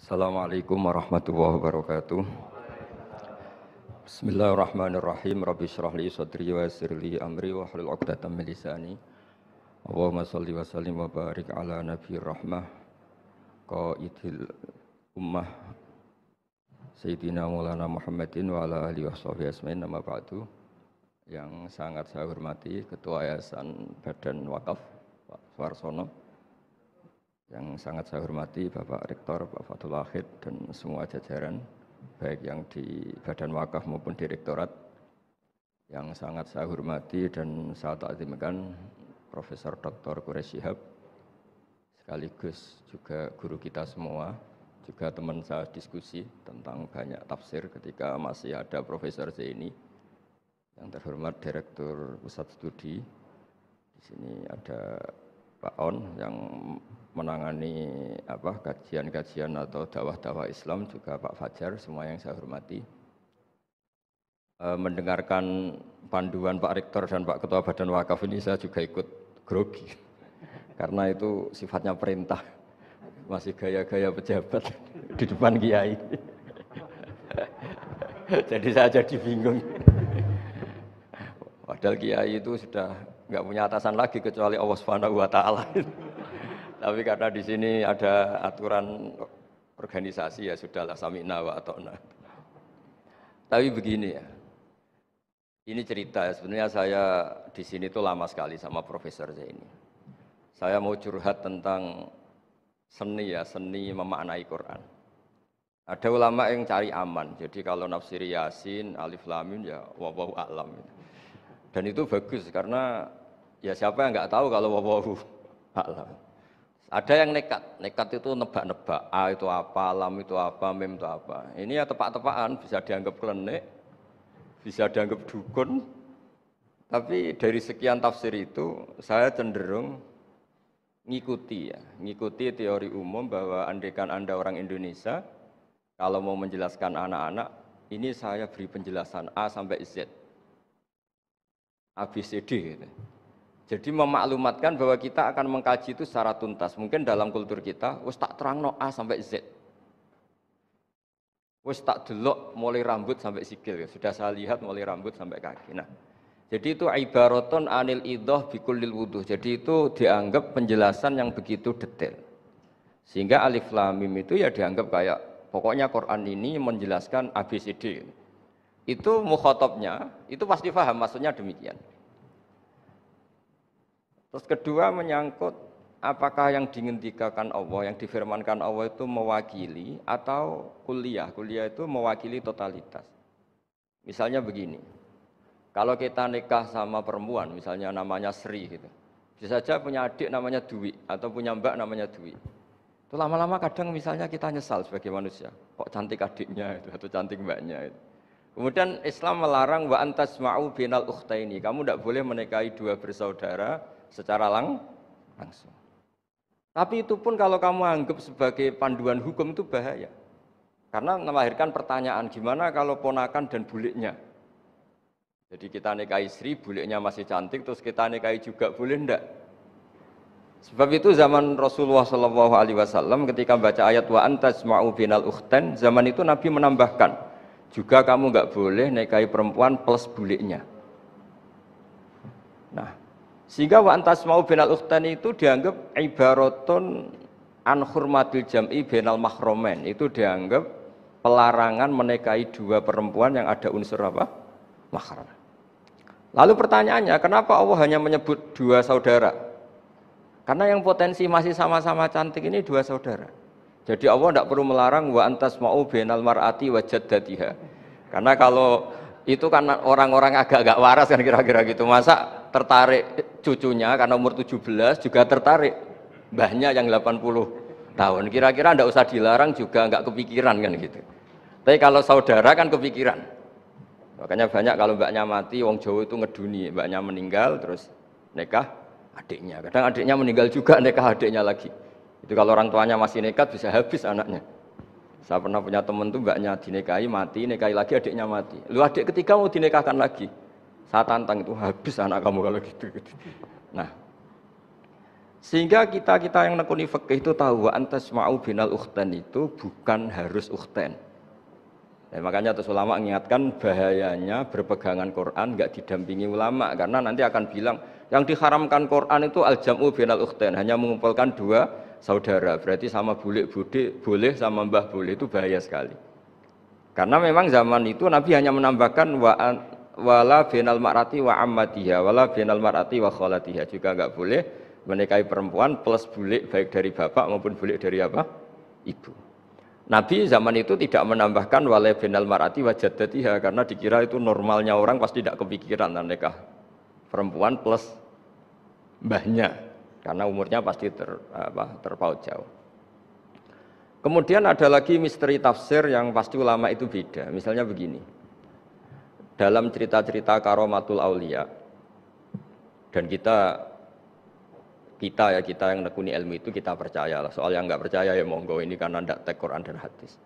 Assalamualaikum warahmatullahi wabarakatuh. Bismillahirrahmanirrahim. Rabbi shrah li sadri wa yassir li amri wa hlul 'uqdatam min lisani. Allahumma shalli wa sallim wa barik ala nabiyir rahmah qaidil ummah Sayyidina Maulana Muhammadin wa ala alihi washabihi asmain. Nama ba'du. Yang sangat saya hormati Ketua Yayasan Badan Wakaf Pak Suarsono, yang sangat saya hormati Bapak Rektor, Pak Fathul Wahid, dan semua jajaran, baik yang di Badan Wakaf maupun Direktorat, yang sangat saya hormati dan saya takzimkan Profesor Dr. Quraish Shihab, sekaligus juga guru kita semua, juga teman saya diskusi tentang banyak tafsir ketika masih ada Profesor Zaini, yang terhormat Direktur Pusat Studi. Di sini ada Pak On yang menangani kajian-kajian atau dakwah-dakwah Islam, juga Pak Fajar, semua yang saya hormati. Mendengarkan panduan Pak Rektor dan Pak Ketua Badan Wakaf ini saya juga ikut grogi karena itu sifatnya perintah, masih gaya-gaya pejabat di depan kiai. Jadi saya jadi bingung. Padahal kiai itu sudah nggak punya atasan lagi kecuali Allah Subhanahu wa taala. Tapi karena di sini ada aturan organisasi, ya sudahlah, sami'na wa ata'na. Tapi begini ya. Ini cerita ya, sebenarnya saya di sini tuh lama sekali sama Profesor Zaini. Saya mau curhat tentang seni ya, seni memaknai Quran. Ada ulama yang cari aman. Jadi kalau nafsir Yasin, Alif Lam Mim ya wallahu a'lam. Dan itu bagus karena ya siapa yang nggak tahu kalau wallahu a'lam. Ada yang nekat itu nebak-nebak, A itu apa, lam itu apa, mim itu apa. Ini ya tepak-tepakan, bisa dianggap klenik, bisa dianggap dukun. Tapi dari sekian tafsir itu saya cenderung ngikuti teori umum bahwa andaikan Anda orang Indonesia, kalau mau menjelaskan anak-anak, ini saya beri penjelasan A sampai Z. ABCD gitu. Jadi memaklumatkan bahwa kita akan mengkaji itu secara tuntas. Mungkin dalam kultur kita, wis tak terangno A sampai Z. Wis tak delok mulai rambut sampai sikil. Sudah saya lihat mulai rambut sampai kaki. Nah, jadi itu ibaratun anil idhah bikullil wuduh. Jadi itu dianggap penjelasan yang begitu detail. Sehingga Alif Lam Mim itu ya dianggap kayak pokoknya Quran ini menjelaskan ABCD. Itu mukhatabnya, itu pasti paham maksudnya demikian. Terus kedua menyangkut apakah yang dihentikan Allah, yang difirmankan Allah itu mewakili atau kuliah. Kuliah itu mewakili totalitas. Misalnya begini, kalau kita nikah sama perempuan, misalnya namanya Sri gitu, bisa saja punya adik namanya Dwi atau punya mbak namanya Dwi. Itu lama-lama kadang misalnya kita nyesal sebagai manusia, kok cantik adiknya itu atau cantik mbaknya itu. Kemudian Islam melarang wa antasma'u binal ukhtaini. Kamu tidak boleh menikahi dua bersaudara secara langsung. Tapi itu pun kalau kamu anggap sebagai panduan hukum itu bahaya. Karena melahirkan pertanyaan, gimana kalau ponakan dan buliknya? Jadi kita nikahi Sri, buliknya masih cantik, terus kita nikahi juga, boleh enggak? Sebab itu zaman Rasulullah SAW ketika baca ayat wa antasma'u binal ukhtain, zaman itu Nabi menambahkan, juga kamu nggak boleh nikahi perempuan plus buliknya. Nah, sehingga wa antasma'u binal ukhtain itu dianggap ibaratun an hurmatil jam'i binal mahromen. Itu dianggap pelarangan menikahi dua perempuan yang ada unsur apa? Mahram. Lalu pertanyaannya, kenapa Allah hanya menyebut dua saudara? Karena yang potensi masih sama-sama cantik ini dua saudara. Jadi Allah tidak perlu melarang wa antasma'u binal mar'ati wa jaddatiha. Karena kalau itu kan orang-orang agak-agak waras kan kira-kira gitu. Masa tertarik cucunya karena umur 17 juga tertarik mbahnya yang 80 tahun. Kira-kira tidak usah dilarang juga enggak kepikiran kan gitu. Tapi kalau saudara kan kepikiran. Makanya banyak kalau mbaknya mati, wong Jawa itu ngeduni, mbaknya meninggal terus nikah adiknya. Kadang adiknya meninggal juga nikah adiknya lagi. Itu kalau orang tuanya masih nekat bisa habis anaknya. Saya pernah punya teman tuh mbaknya dinikahi mati, nikahi lagi adiknya mati. Lu adik ketiga mau dinikahkan lagi. Saya tantang itu habis anak kamu kalau gitu. Nah, Sehingga kita yang nekuni fikih itu tahu wa antasma'u binal ukhtan itu bukan harus ukhtan. Nah, makanya terus ulama mengingatkan bahayanya berpegangan Quran nggak didampingi ulama karena nanti akan bilang yang diharamkan Quran itu al-jam'u binal ukhtan, hanya mengumpulkan dua saudara, berarti sama bule bude boleh sama mbah boleh, itu bahaya sekali. Karena memang zaman itu Nabi hanya menambahkan wala binal mar'ati wa ammatiha wala binal mar'ati wa kholatiha, juga nggak boleh menikahi perempuan plus bule baik dari bapak maupun bule dari apa? Ibu. Nabi zaman itu tidak menambahkan wala binal mar'ati wa jaddatiha karena dikira itu normalnya orang pasti tidak kepikiran nikah perempuan plus mbahnya karena umurnya pasti terpaut jauh. Kemudian ada lagi misteri tafsir yang pasti ulama itu beda. Misalnya begini, dalam cerita-cerita karomatul aulia, dan kita yang nekuni ilmu itu kita percayalah. Soal yang nggak percaya ya monggo, ini karena tidak tek Quran dan hadis.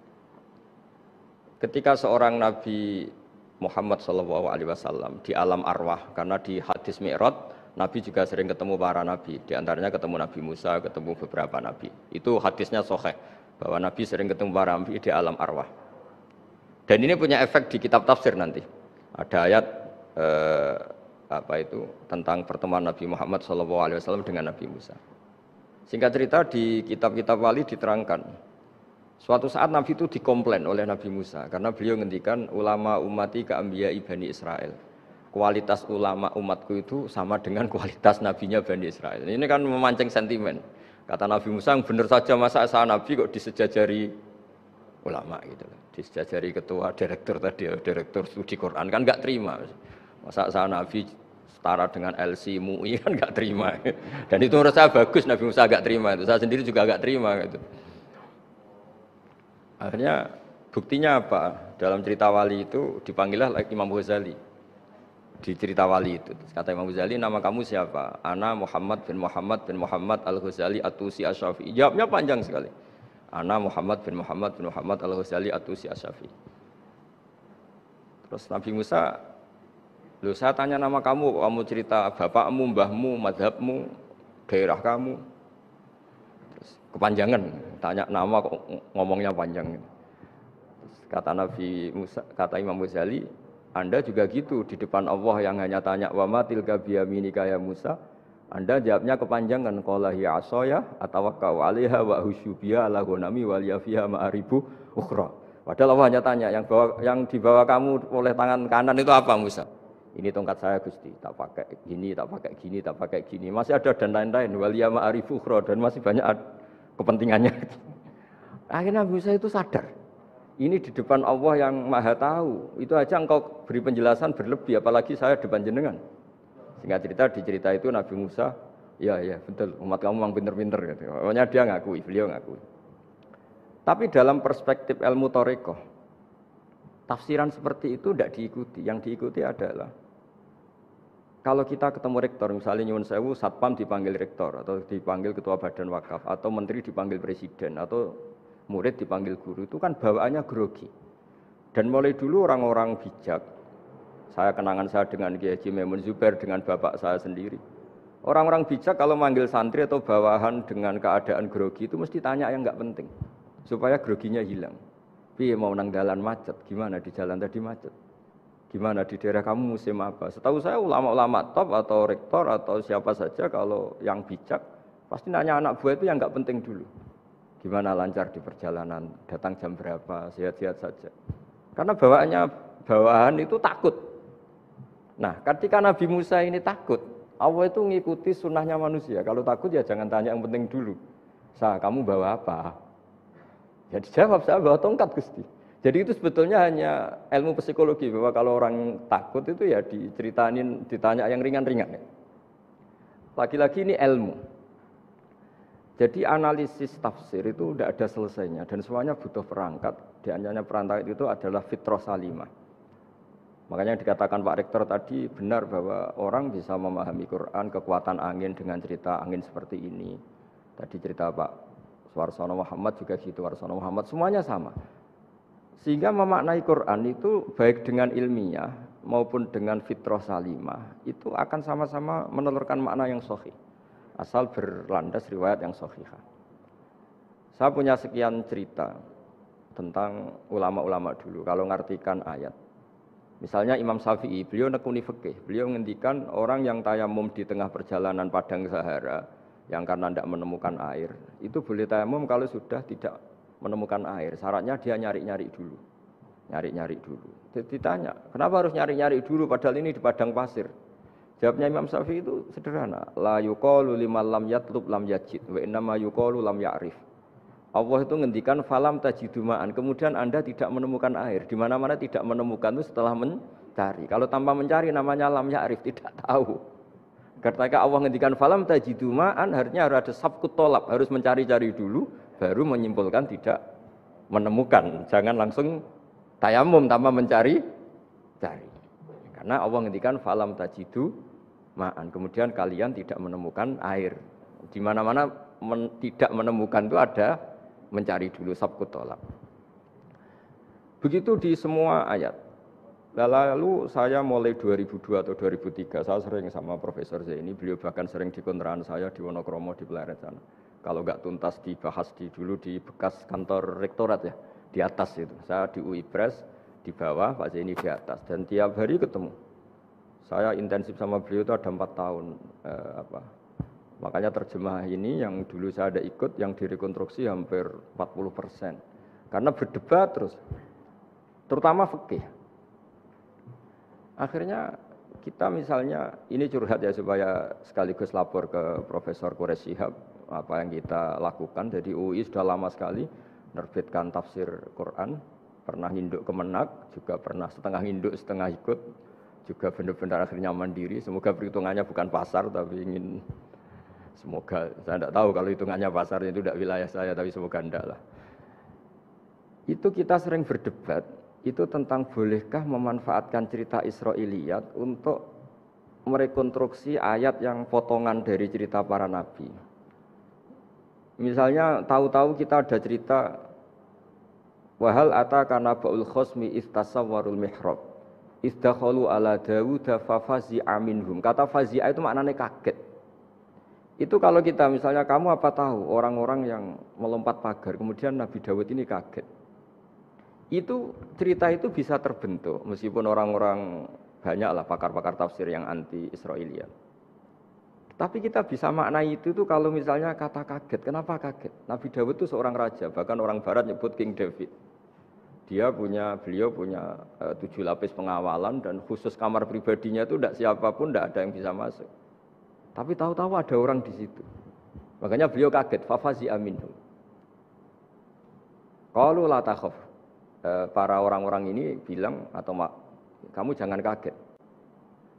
Ketika seorang Nabi Muhammad SAW di alam arwah, karena di hadis Mi'raj Nabi juga sering ketemu para nabi, di antaranya ketemu Nabi Musa, ketemu beberapa nabi. Itu hadisnya sahih bahwa Nabi sering ketemu para nabi di alam arwah. Dan ini punya efek di kitab tafsir nanti. Ada ayat tentang pertemuan Nabi Muhammad SAW dengan Nabi Musa. Singkat cerita di kitab-kitab wali diterangkan, suatu saat Nabi itu dikomplain oleh Nabi Musa karena beliau ngendikan ulama umati ka'ambiya'i Bani Israel. Kualitas ulama umatku itu sama dengan kualitas nabinya Bani Israel. Ini kan memancing sentimen. Kata Nabi Musa, yang benar saja masa saya Nabi kok disejajari ulama gitu. Disejajari ketua direktur tadi, direktur studi Quran kan nggak terima. Masa saya Nabi setara dengan LC MUI kan nggak terima. Dan itu menurut saya bagus Nabi Musa nggak terima itu. Saya sendiri juga nggak terima gitu. Akhirnya buktinya apa? Dalam cerita wali itu dipanggillah Imam Ghazali. Di cerita wali itu kata Imam Ghazali, nama kamu siapa? Ana Muhammad bin Muhammad Al-Ghazali At-Tusi Asy-Syafi'i. Jawabnya panjang sekali. Ana Muhammad bin Muhammad Al-Ghazali At-Tusi Asy-Syafi'i. Terus Nabi Musa, loh saya tanya nama kamu cerita bapakmu, mbahmu, madhabmu, daerah kamu. Terus kepanjangan, tanya nama kok ngomongnya panjang. Terus kata Nabi Musa, kata Imam Ghazali, Anda juga gitu di depan Allah yang hanya tanya wa ma tilka biyaminika ya Musa, Anda jawabnya kepanjangan qala hiya asaya atawakkau 'alaiha wa husyubiya ala ghanami wa liyafiha ma'aribu ukhra. Padahal Allah hanya tanya yang dibawa kamu oleh tangan kanan itu apa Musa? Ini tongkat saya Gusti, tak pakai gini, tak pakai gini, tak pakai gini. Masih ada dan lain-lain waliya ma'arifu ukhra, dan masih banyak kepentingannya. Akhirnya Musa itu sadar. Ini di depan Allah yang Maha Tahu. Itu aja engkau beri penjelasan berlebih, apalagi saya depan jenengan. Singkat cerita di cerita itu Nabi Musa, ya betul, umat kamu memang pinter-pinter gitu. Pokoknya dia ngakui, beliau ngakui. Tapi dalam perspektif ilmu Thariqah, tafsiran seperti itu tidak diikuti. Yang diikuti adalah kalau kita ketemu rektor, misalnya nyuwun sewu, satpam dipanggil rektor atau dipanggil ketua badan wakaf atau menteri dipanggil presiden atau murid dipanggil guru, itu kan bawaannya grogi. Dan mulai dulu orang-orang bijak, saya kenangan saya dengan Kiai Haji Maimun Zubair, dengan bapak saya sendiri. Orang-orang bijak kalau manggil santri atau bawahan dengan keadaan grogi itu mesti tanya yang nggak penting, supaya groginya hilang. Piye mau nang dalan macet, gimana di jalan tadi macet? Gimana di daerah kamu musim apa? Setahu saya ulama-ulama top atau rektor atau siapa saja kalau yang bijak pasti nanya anak buah itu yang nggak penting dulu. Gimana lancar di perjalanan, datang jam berapa, sehat-sehat saja. Karena bawahan itu takut. Nah, ketika Nabi Musa ini takut, Allah itu ngikuti sunnahnya manusia. Kalau takut ya jangan tanya yang penting dulu. Kamu bawa apa? Ya dijawab, saya bawa tongkat Gusti. Jadi itu sebetulnya hanya ilmu psikologi, bahwa kalau orang takut itu ya ditanya yang ringan-ringan. Lagi-lagi ini ilmu. Jadi analisis tafsir itu tidak ada selesainya dan semuanya butuh perangkat. Di antaranya perangkat itu adalah fitrah salimah. Makanya dikatakan Pak Rektor tadi benar bahwa orang bisa memahami Quran, kekuatan angin dengan cerita angin seperti ini. Tadi cerita Pak Suwarsono Muhammad juga gitu, Warsono Muhammad, semuanya sama. Sehingga memaknai Quran itu baik dengan ilmiah maupun dengan fitrah salimah itu akan sama-sama menelurkan makna yang sahih. asal berlandas riwayat yang sahihah. Saya punya sekian cerita tentang ulama-ulama dulu kalau ngartikan ayat. Misalnya Imam Syafi'i, beliau nekuni fikih, beliau ngendikan orang yang tayamum di tengah perjalanan padang Sahara yang karena tidak menemukan air, itu boleh tayamum kalau sudah tidak menemukan air. Syaratnya dia nyari-nyari dulu. Nyari-nyari dulu. Ditanya, kenapa harus nyari-nyari dulu padahal ini di padang pasir? Jawabnya Imam Syafi'i itu sederhana. La yuqalu liman lam yatlub lam yajid wa innama yuqalu lam ya'rif. Allah itu ngendikan falam tajidu ma'an. Kemudian Anda tidak menemukan air. Di mana-mana tidak menemukan itu setelah mencari. Kalau tanpa mencari namanya lam ya'rif, tidak tahu. Ketika Allah ngendikan falam tajidu ma'an, harusnya harus ada sabqut tolab, harus mencari-cari dulu baru menyimpulkan tidak menemukan. Jangan langsung tayamum tanpa mencari-cari. Karena Allah ngendikan falam tajidu ma'an. Kemudian kalian tidak menemukan air. Di mana-mana tidak menemukan itu ada mencari dulu sabqut tolab. Begitu di semua ayat. Lalu saya mulai 2002 atau 2003 saya sering sama Profesor Zaini, beliau bahkan sering di kontrakan saya di Wonokromo di Pleret sana. Kalau nggak tuntas dibahas dulu di bekas kantor rektorat ya, di atas itu. Saya di UI Pres di bawah, Pak Zaini di atas, dan tiap hari ketemu. Saya intensif sama beliau itu ada 4 tahun. Makanya terjemah ini yang dulu saya ada ikut, yang direkonstruksi hampir 40%. Karena berdebat terus, terutama fikih. Akhirnya kita misalnya, ini curhat ya supaya sekaligus lapor ke Profesor Quraish Shihab, apa yang kita lakukan. Jadi UI sudah lama sekali menerbitkan tafsir Quran, pernah induk Kemenak, juga pernah setengah induk setengah ikut, juga benar-benar akhirnya mandiri. Semoga perhitungannya bukan pasar, tapi ingin, semoga, saya tidak tahu kalau hitungannya pasar itu tidak wilayah saya, tapi semoga tidak lah. Itu kita sering berdebat, itu tentang bolehkah memanfaatkan cerita Israiliyat untuk merekonstruksi ayat yang potongan dari cerita para nabi. Misalnya tahu-tahu kita ada cerita wahal atakana ba'ul khosmi istasawwarul mihrab istakhalu ala Dawud fa fazi'a minhum. Kata fazi'a itu maknanya kaget. Itu kalau kita misalnya, kamu apa tahu orang-orang yang melompat pagar kemudian Nabi Dawud ini kaget. Itu cerita itu bisa terbentuk meskipun orang-orang banyaklah pakar-pakar tafsir yang anti Israiliyat. Tapi kita bisa maknai itu tuh kalau misalnya kata kaget. Kenapa kaget? Nabi Dawud itu seorang raja, bahkan orang barat nyebut King David. Beliau punya 7 lapis pengawalan dan khusus kamar pribadinya itu tidak siapapun, tidak ada yang bisa masuk. Tapi tahu-tahu ada orang di situ. Makanya beliau kaget, fafazi aminhu. Qalu la takhaf. Para orang-orang ini bilang, atau kamu jangan kaget.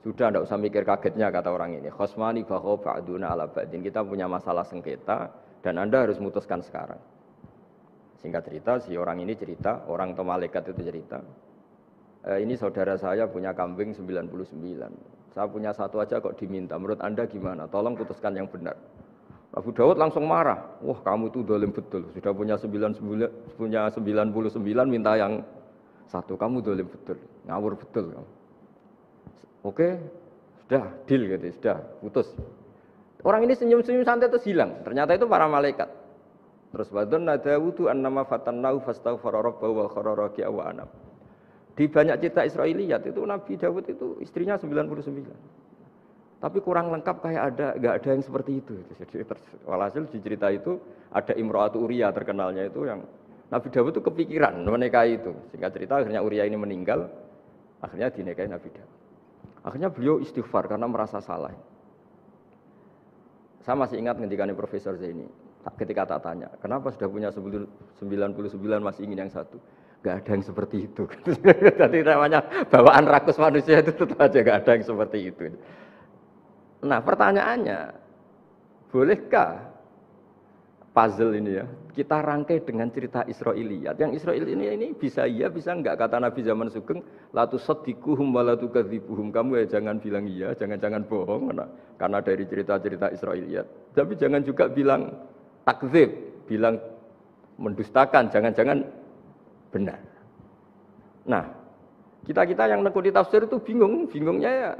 Sudah tidak usah mikir kagetnya, kata orang ini. Khosmani bakho ba'duna ala ba'din. Kita punya masalah sengketa dan Anda harus memutuskan sekarang. Singkat cerita, si orang ini cerita, orang atau malaikat itu cerita. Ini saudara saya punya kambing 99. Saya punya satu aja kok diminta. Menurut Anda gimana? Tolong putuskan yang benar. Abu Dawud langsung marah. Wah, kamu itu dolim betul. Sudah punya 99 minta yang satu. Kamu dolim betul. Ngawur betul kamu. Oke, sudah deal gitu, sudah putus. Orang ini senyum-senyum santai terus hilang. Ternyata itu para malaikat. Terus wadonna Dawudu annama fatannahu fastaghfara rabbahu wa kharara raki'a wa anab. Di banyak cerita Israiliyat itu Nabi Dawud itu istrinya 99. Tapi kurang lengkap kayak enggak ada yang seperti itu. Jadi walhasil di cerita itu ada Imro'atu Uria terkenalnya itu yang Nabi Dawud itu kepikiran menikahi itu. Singkat cerita akhirnya Uria ini meninggal, akhirnya dinikahi Nabi Dawud. Akhirnya beliau istighfar karena merasa salah. Saya masih ingat ngendikane Profesor Zaini. Ketika tak tanya, kenapa sudah punya 99 masih ingin yang satu? Gak ada yang seperti itu. Jadi namanya bawaan rakus manusia itu tetap aja gak ada yang seperti itu. Nah pertanyaannya, bolehkah puzzle ini ya kita rangkai dengan cerita Israiliyat? Yang Israil ini bisa iya, bisa enggak? Kata Nabi zaman Sugeng, la tusaddiquhum wa la tukadzibuhum. Kamu ya jangan bilang iya, jangan bohong karena dari cerita-cerita Israiliyat. Tapi jangan juga bilang takdzib, bilang mendustakan, jangan-jangan benar. Nah, kita yang nekuni tafsir itu bingungnya ya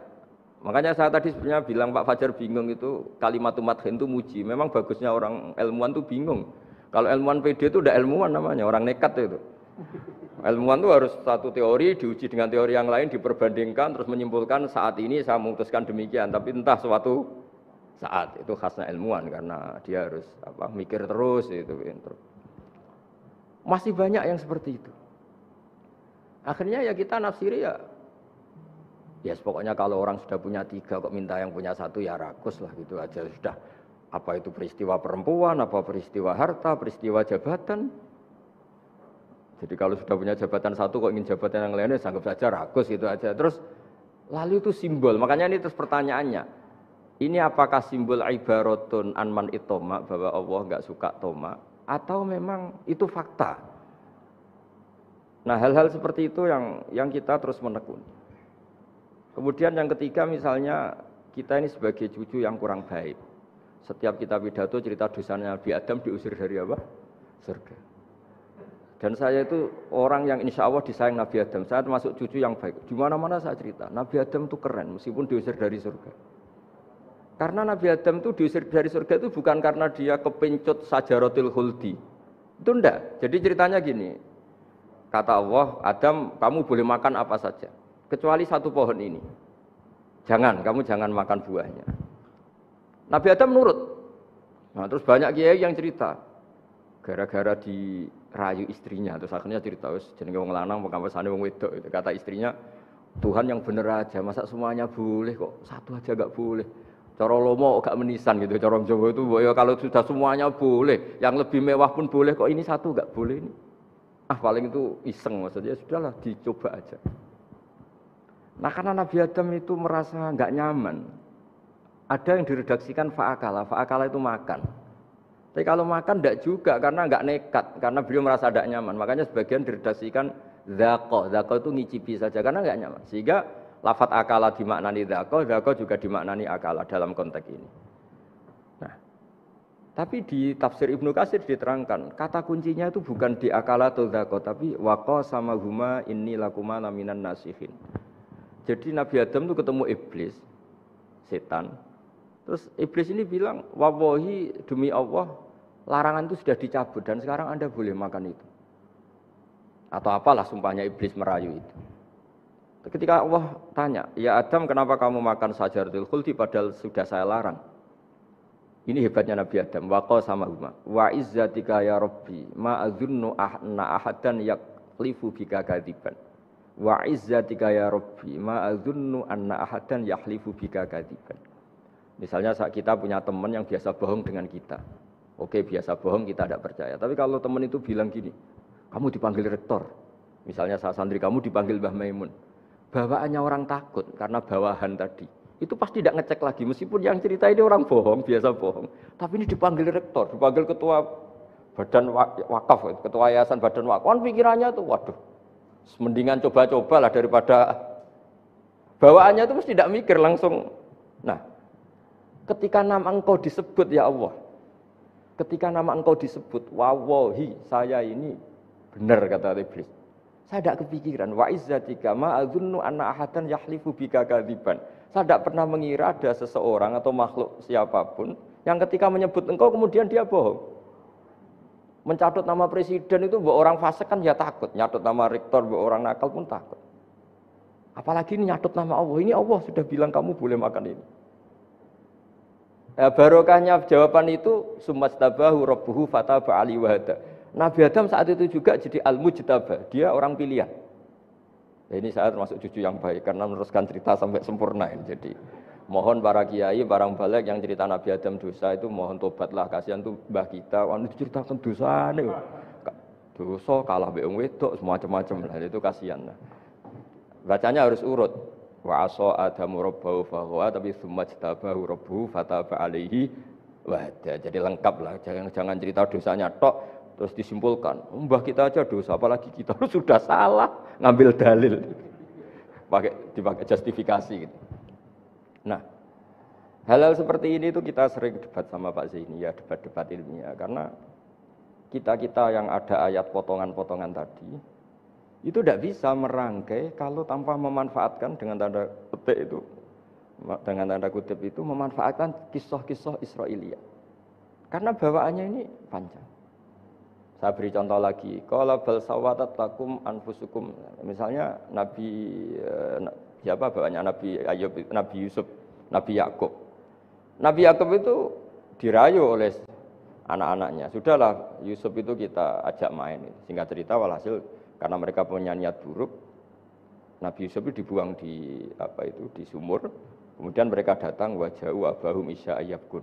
Makanya saya tadi sebenarnya bilang Pak Fajar bingung itu kalimat madhin itu muji. Memang bagusnya orang ilmuwan tuh bingung. Kalau ilmuwan PD itu udah ilmuwan namanya, orang nekat itu. Ilmuwan itu harus satu teori diuji dengan teori yang lain, diperbandingkan terus menyimpulkan saat ini saya memutuskan demikian. Tapi entah suatu saat itu khasnya ilmuwan karena dia harus mikir terus itu. Masih banyak yang seperti itu. Akhirnya ya kita nafsiri ya pokoknya kalau orang sudah punya 3 kok minta yang punya 1 ya rakus lah gitu aja sudah. Apa itu peristiwa perempuan, apa peristiwa harta, peristiwa jabatan. Jadi kalau sudah punya jabatan 1 kok ingin jabatan yang lainnya anggap saja rakus gitu aja. Terus lalu itu simbol. Makanya ini terus pertanyaannya. Ini apakah simbol ibaratun anman itoma bahwa Allah enggak suka toma atau memang itu fakta? Nah, hal-hal seperti itu yang kita terus menekuni. Kemudian yang ketiga misalnya kita ini sebagai cucu yang kurang baik. Setiap kita pidato cerita dosanya Nabi Adam diusir dari apa? Surga. Dan saya itu orang yang insya Allah disayang Nabi Adam. Saya termasuk cucu yang baik. Di mana-mana saya cerita Nabi Adam itu keren meskipun diusir dari surga. Karena Nabi Adam itu diusir dari surga itu bukan karena dia kepencut sajaratil khuldi. Itu enggak. Jadi ceritanya gini. Kata Allah, Adam kamu boleh makan apa saja. Kecuali 1 pohon ini. Kamu jangan makan buahnya. Nabi Adam nurut. Nah, terus banyak kiai yang cerita. Gara-gara dirayu istrinya, terus akhirnya cerita, jenenge wong lanang pengkampesane wong wedok itu. Kata istrinya, Tuhan yang bener aja, masa semuanya boleh kok, 1 aja enggak boleh. Cara lomo gak menisan gitu, cara Jawa itu ya kalau sudah semuanya boleh, yang lebih mewah pun boleh kok ini 1 enggak boleh ini. Paling itu iseng maksudnya, sudahlah dicoba aja. Nah karena Nabi Adam itu merasa nggak nyaman, ada yang diredaksikan fa'akala itu makan. Tapi kalau makan tidak juga karena nggak nekat, karena beliau merasa tidak nyaman. Makanya sebagian diredaksikan dzaqo itu ngicipi saja karena nggak nyaman. Sehingga lafadz akala dimaknani dzaqo juga dimaknani akala dalam konteks ini. Nah, tapi di tafsir Ibnu Katsir diterangkan kata kuncinya itu bukan di akala atau dzaqo, tapi waqa sama huma inni lakuma laminan nasihin. Jadi Nabi Adam itu ketemu iblis, setan. Terus iblis ini bilang, wallahi demi Allah, larangan itu sudah dicabut dan sekarang Anda boleh makan itu. Atau apalah sumpahnya iblis merayu itu. Ketika Allah tanya, ya Adam kenapa kamu makan sajaratul khuldi padahal sudah saya larang. Ini hebatnya Nabi Adam, waqa sama huma. Wa izzatika ya Rabbi, ma adzunnu anna ahadan yaklifu bika kadziban. Wa izzatika ya Rabbi ma adzunnu anna ahadan yahlifu bika kadziban. Misalnya saat kita punya teman yang biasa bohong dengan kita. Oke, biasa bohong kita tidak percaya. Tapi kalau teman itu bilang gini, kamu dipanggil rektor. Misalnya saat santri kamu dipanggil Mbah Maimun. Bawaannya orang takut karena bawahan tadi. Itu pasti tidak ngecek lagi meskipun yang cerita ini orang bohong, biasa bohong. Tapi ini dipanggil rektor, dipanggil ketua badan wakaf, ketua yayasan badan wakaf. Kan pikirannya tuh waduh. Mendingan coba-cobalah daripada bawaannya itu mesti tidak mikir langsung. Nah, ketika nama engkau disebut ya Allah, ketika nama engkau disebut, wallahi saya ini benar kata iblis. Saya tidak kepikiran, wa izzatika ma adzunnu anna ahadan yahlifu bika kadziban. Saya tidak pernah mengira ada seseorang atau makhluk siapapun yang ketika menyebut engkau kemudian dia bohong. Mencatut nama presiden itu buat orang fasik kan ya takut, nyatut nama rektor buat orang nakal pun takut. Apalagi ini nyatut nama Allah, ini Allah sudah bilang kamu boleh makan ini. Barokahnya jawaban itu sumastabahu rabbuhu fataba ali wahada. Nabi Adam saat itu juga jadi al-mujtaba, dia orang pilihan. Ini saya termasuk cucu yang baik karena meneruskan cerita sampai sempurna ini. Jadi mohon para kiai, para balik yang cerita Nabi Adam dosa itu mohon tobatlah, kasihan tuh mbah kita, anu diceritakan dosa nih. Dosa kalah mbek wong wedok semacam-macam lah itu kasihan lah. Bacanya harus urut. Wa asa adamu rabbahu faghwa tapi tsumma jtabahu rabbuhu fataba alaihi wahda. Jadi lengkap lah, jangan cerita dosanya tok terus disimpulkan. Mbah kita aja dosa apalagi kita sudah salah ngambil dalil. Dipakai justifikasi gitu. Nah, hal-hal seperti ini itu kita sering debat sama Pak Zaini ya, debat-debat ilmiah karena kita yang ada ayat potongan-potongan tadi itu tidak bisa merangkai kalau tanpa memanfaatkan dengan tanda petik itu dengan tanda kutip itu memanfaatkan kisah-kisah Israiliyat. Karena bawaannya ini panjang. Saya beri contoh lagi. Qala bal sawatat lakum anfusukum. Misalnya siapa bawaannya Nabi Ayub, Nabi Yusuf, Nabi Yakub. Nabi Yakub itu dirayu oleh anak-anaknya. Sudahlah Yusuf itu kita ajak main. Singkat cerita walhasil karena mereka punya niat buruk, Nabi Yusuf itu dibuang di di sumur. Kemudian mereka datang waja'u abahum isya ayyabkun.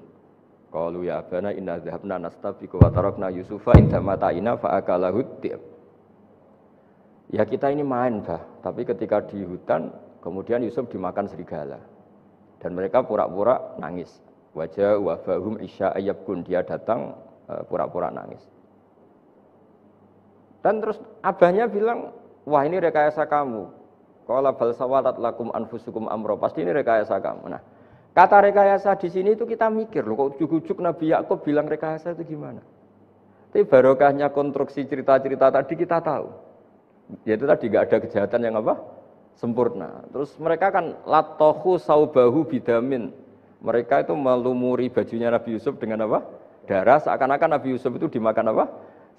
Qalu ya abana inna dhahabna nastabiqu wa tarakna Yusufa inda mata'ina fa akalahu dhi'b. Ya kita ini main, Bah, tapi ketika di hutan kemudian Yusuf dimakan serigala. Dan mereka pura-pura nangis. Waja'u abahum isya ayyabkun, dia datang pura-pura nangis. Dan terus abahnya bilang, "Wah, ini rekayasa kamu. Qala bal sawalat lakum anfusukum amro." Pasti ini rekayasa kamu. Nah, kata rekayasa di sini itu kita mikir loh, kok ujuk-ujuk Nabi Yakub bilang rekayasa itu gimana? Tapi barokahnya konstruksi cerita-cerita tadi kita tahu. Yaitu tadi nggak ada kejahatan yang apa? Sempurna. Terus mereka kan latohu saubahu bidamin. Mereka itu melumuri bajunya Nabi Yusuf dengan apa? Darah, seakan-akan Nabi Yusuf itu dimakan apa?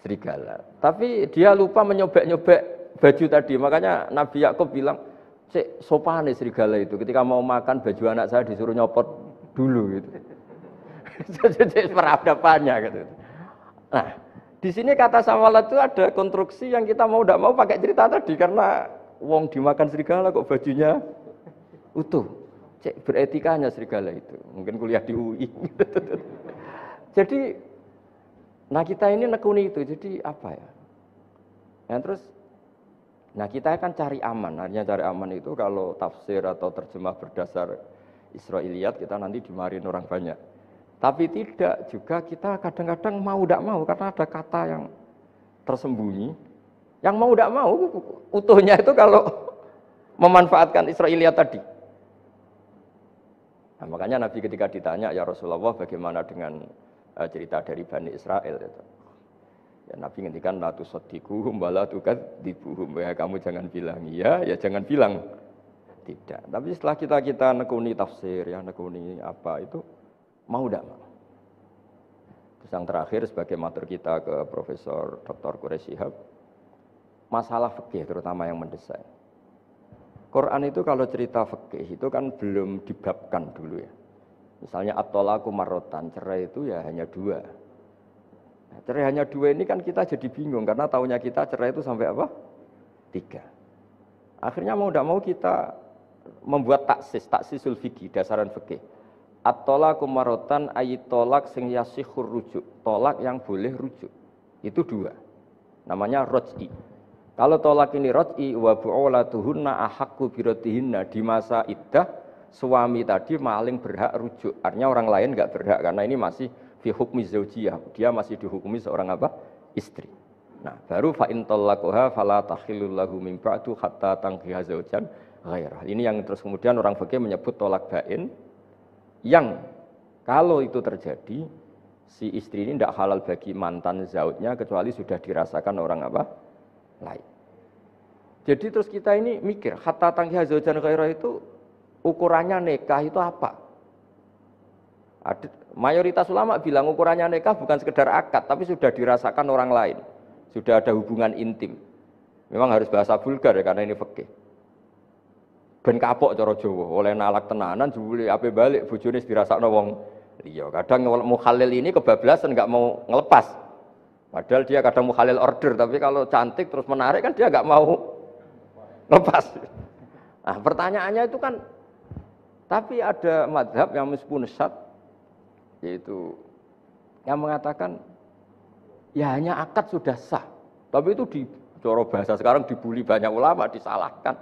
Serigala. Tapi dia lupa menyobek-nyobek baju tadi. Makanya Nabi Yakub bilang, "Cek sopan serigala itu. Ketika mau makan baju anak saya disuruh nyopot dulu gitu." Jadi peradabannya gitu. Nah, di sini kata sawalat itu ada konstruksi yang kita mau tidak mau pakai cerita tadi karena wong dimakan serigala kok bajunya utuh. Cek beretikanya serigala itu. Mungkin kuliah di UI. Jadi, nah kita ini nekuni itu. Jadi apa ya? Nah terus, nah kita akan cari aman. Artinya cari aman itu kalau tafsir atau terjemah berdasar Israiliyat kita nanti dimarin orang banyak. Tapi tidak juga kita kadang-kadang mau tidak mau karena ada kata yang tersembunyi. Yang mau tidak mau utuhnya itu kalau memanfaatkan Israiliyat tadi. Nah, makanya Nabi ketika ditanya, "Ya Rasulullah, bagaimana dengan cerita dari Bani Israel?" Itu. Ya Nabi ngendikan la tusaddiquhum wa la tukadzibuhum. Ya kamu jangan bilang iya, ya jangan bilang tidak. Tapi setelah kita nekuni tafsir, ya nekuni apa itu mau tidak mau. Terus yang terakhir sebagai matur kita ke Profesor Dr. Quraish Shihab, masalah fikih terutama yang mendesak. Quran itu kalau cerita fikih itu kan belum dibabkan dulu ya. Misalnya at-thalaqu marratan, cerai itu ya hanya 2. Nah, cerai hanya 2 ini kan kita jadi bingung karena taunya kita cerai itu sampai apa? 3. Akhirnya mau tidak mau kita membuat taksisul fikih, dasaran fikih. At-thalaqu marratan ayat tolak sing yasihur rujuk, tolak yang boleh rujuk. Itu 2. Namanya roj'i. Kalau tolak ini roj'i wa bu'ulatuhunna ahaqqu biratihinna, di masa iddah suami tadi maling berhak rujuk. Artinya orang lain enggak berhak karena ini masih fi hukmi zaujiyah. Dia masih dihukumi seorang apa? Istri. Nah, baru fa in talaqaha fala tahillul lahu min ba'du hatta tankiha zaujan ghairah. Ini yang terus kemudian orang fikih menyebut tolak bain yang kalau itu terjadi si istri ini tidak halal bagi mantan zaujnya kecuali sudah dirasakan orang apa? Lain. Jadi terus kita ini mikir, hatta tangkiha zaujan ghairah itu ukurannya nikah itu apa? Mayoritas ulama bilang ukurannya nikah bukan sekedar akad, tapi sudah dirasakan orang lain, sudah ada hubungan intim. Memang harus bahasa vulgar ya karena ini fikih. Ben kapok cara Jawa, oleh nalak tenanan jebule ape balik bojone dirasakno wong liya. Kadang mukhalil ini kebablasan enggak mau ngelepas. Padahal dia kadang mukhalil order, tapi kalau cantik terus menarik kan dia enggak mau lepas. Nah, pertanyaannya itu kan, tapi ada madhab yang meskipun syad, yaitu yang mengatakan ya hanya akad sudah sah. Tapi itu di cara bahasa sekarang dibully banyak ulama, disalahkan.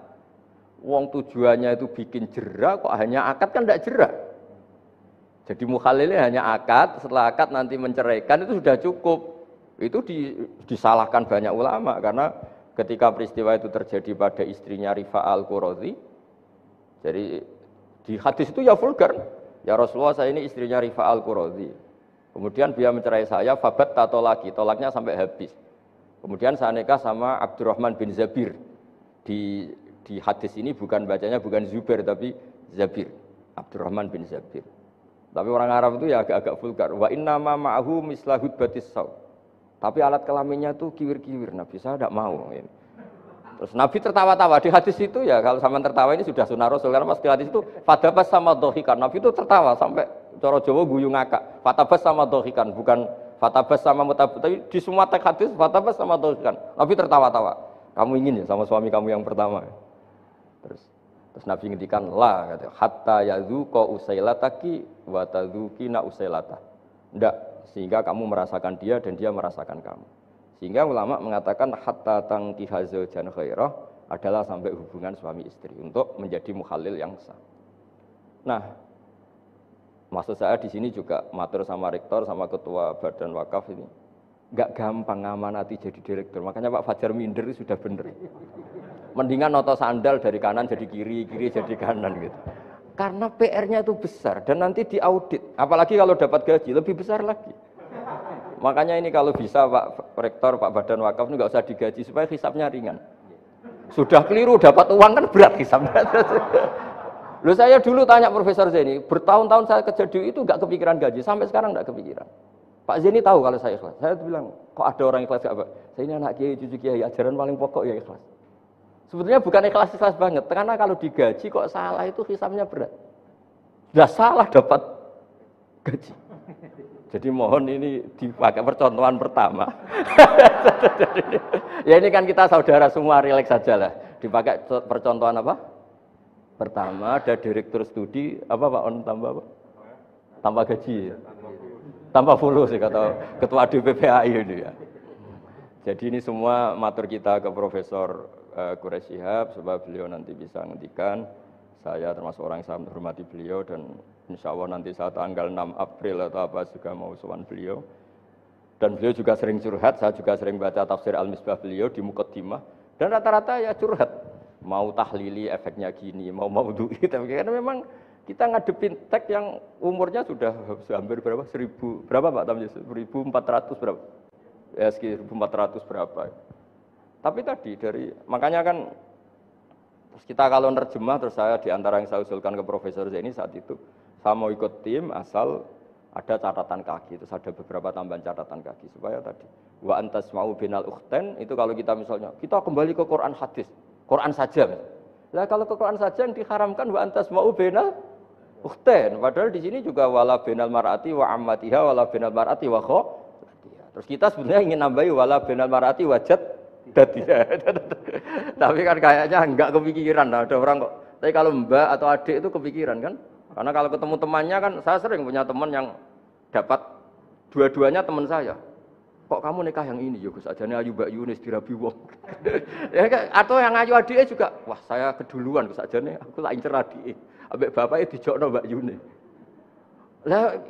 Wong tujuannya itu bikin jerah, kok hanya akad kan tidak jerah. Jadi mukhalilnya hanya akad, setelah akad nanti menceraikan itu sudah cukup. Itu disalahkan banyak ulama karena ketika peristiwa itu terjadi pada istrinya Rifa al-Qurazi, jadi di hadis itu ya vulgar, ya Rasulullah saya ini istrinya Rifa al-Qurazi, kemudian dia mencerai saya, fabat tato lagi, tolaknya sampai habis, kemudian saya nikah sama Abdurrahman bin Zabir, di hadis ini bukan bacanya bukan Zubair tapi Zabir, Abdurrahman bin Zabir. Tapi orang Arab itu ya agak-agak vulgar. Wa inna ma ma'ahu mislahud batis saw. Tapi alat kelaminnya tuh kiwir-kiwir. Nabi saya tidak mau. Terus Nabi tertawa-tawa di hadis itu ya, kalau sama tertawa ini sudah sunnah Rasul, karena pas di hadis itu fatabas sama dohikan, Nabi itu tertawa sampai coro Jawa guyu ngakak. Fatabas sama dohikan, bukan fatabas sama mutabas, tapi di semua teks hadis fatabas sama dohikan. Nabi tertawa-tawa. Kamu ingin ya sama suami kamu yang pertama? Terus Nabi ngendikan la, kata, hatta yadzuqa usailataki wa tadzukina usailata. Enggak, sehingga kamu merasakan dia dan dia merasakan kamu. Sehingga ulama mengatakan hatta tangkiha zaujan khairah adalah sampai hubungan suami istri untuk menjadi muhalil yang sah. Nah, maksud saya di sini juga matur sama rektor sama ketua badan wakaf ini enggak gampang ngamanati jadi direktur. Makanya Pak Fajar minder sudah bener. Mendingan noto sandal dari kanan jadi kiri, kiri jadi kanan gitu. Karena PR-nya itu besar dan nanti diaudit. Apalagi kalau dapat gaji lebih besar lagi. Makanya ini kalau bisa Pak Rektor, Pak Badan Wakaf ini nggak usah digaji supaya hisapnya ringan. Sudah keliru dapat uang kan berat hisapnya. Loh saya dulu tanya Profesor Zeni, bertahun-tahun saya kerja di itu nggak kepikiran gaji, sampai sekarang nggak kepikiran. Pak Zeni tahu kalau saya ikhlas. Saya bilang, kok ada orang ikhlas apa? Saya ini anak kiai, cucu kiai, ajaran paling pokok ya ikhlas. Sebetulnya bukan ikhlas banget, karena kalau digaji kok salah itu hisapnya berat. Sudah salah dapat gaji. Jadi mohon ini dipakai percontohan pertama. Ya ini kan kita saudara semua, rileks saja lah. Dipakai percontohan apa? Pertama ada direktur studi, apa Pak On tambah apa? Tambah gaji. Tambah full sih kata ketua DPPAI ini ya. Jadi ini semua matur kita ke Profesor Quraish Shihab supaya beliau nanti bisa ngendikan. Saya termasuk orang yang sangat menghormati beliau dan insya Allah nanti saat tanggal 6 April atau apa juga mau sowan beliau. Dan beliau juga sering curhat, saya juga sering baca tafsir Al-Misbah beliau di Muqaddimah. Dan rata-rata ya curhat. Mau tahlili efeknya gini, mau maudhu'i. Tapi karena memang kita ngadepin teks yang umurnya sudah hampir berapa? 1000, berapa Pak Tamjiz? 1400 berapa? Ya sekitar 1400 berapa. Tapi tadi dari, makanya kan terus kita kalau nerjemah, terus saya diantara yang saya usulkan ke Profesor Zaini saat itu, saya mau ikut tim asal ada catatan kaki, terus ada beberapa tambahan catatan kaki supaya tadi wa antas mau binal ukhten itu kalau kita misalnya kita kembali ke Quran hadis, Quran saja. Lah kalau ke Quran saja yang diharamkan wa antas mau binal ukhten, padahal di sini juga wala binal mar'ati wa ammatiha wala binal mar'ati wa khalatiha. Terus kita sebenarnya ingin nambahi wala binal mar'ati wajad tapi kan kayaknya enggak kepikiran. Nah, ada orang kok. Tapi kalau mbak atau adik itu kepikiran kan? Karena kalau ketemu temannya kan, saya sering punya teman yang dapat dua-duanya teman saya. Kok kamu nikah yang ini? Ya Gus ajane ayu Mbak Yunis dirabi wong. Ya, atau yang ayu adike juga, wah saya keduluan Gus ajane aku tak incer adike. Ambek bapake dijokno Mbak Yunis. Lah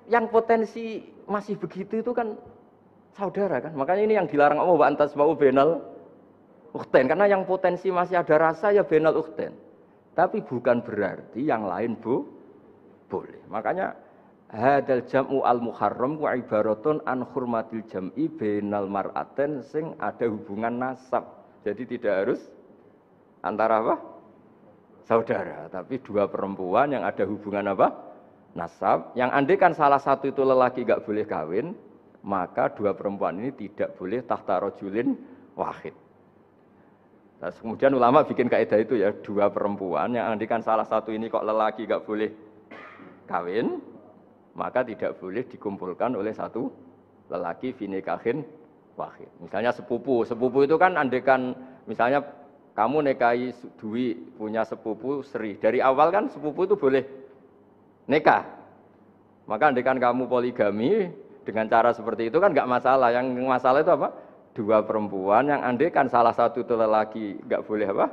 yang potensi masih begitu itu kan saudara kan, makanya ini yang dilarang Allah wa antas mau benal ukhten, karena yang potensi masih ada rasa ya benal ukhten, tapi bukan berarti yang lain boleh. Makanya hadal jam'u al muharram wa ibaratun an hurmatil jam'i benal mar'aten sing ada hubungan nasab, jadi tidak harus antara apa? Saudara, tapi dua perempuan yang ada hubungan apa? Nasab, yang andai kan salah satu itu lelaki gak boleh kawin, maka dua perempuan ini tidak boleh tahta rajulin wahid. Nah, kemudian ulama bikin kaidah itu ya, dua perempuan yang andikan salah satu ini kok lelaki gak boleh kawin, maka tidak boleh dikumpulkan oleh satu lelaki fi nikahin wahid. Misalnya sepupu itu kan andikan misalnya kamu nikahi Dwi punya sepupu Sri, dari awal kan sepupu itu boleh nikah. Maka andikan kamu poligami dengan cara seperti itu kan nggak masalah. Yang masalah itu apa? Dua perempuan yang andekan salah satu itu lelaki nggak boleh apa?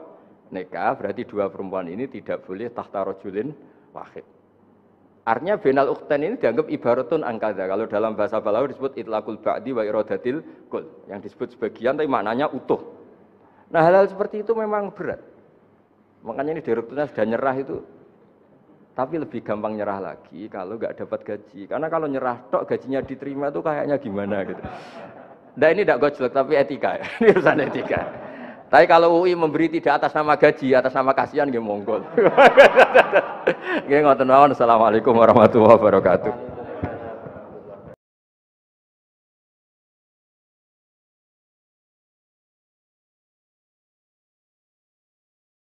Nikah, berarti dua perempuan ini tidak boleh tahta rajulin wahid. Artinya benal ukhten ini dianggap ibaratun angkada. Kalau dalam bahasa Balaghah disebut itlaqul ba'di wa iradatil kul. Yang disebut sebagian tapi maknanya utuh. Nah hal-hal seperti itu memang berat. Makanya ini direkturnya sudah nyerah itu. Tapi lebih gampang nyerah lagi kalau nggak dapat gaji. Karena kalau nyerah tok gajinya diterima tuh kayaknya gimana gitu. Nah ini tidak gojlok tapi etika ya. Ini urusan etika. Tapi kalau UI memberi tidak atas nama gaji, atas nama kasihan nggih monggo. Nggih ngoten mawon. Assalamualaikum warahmatullahi wabarakatuh.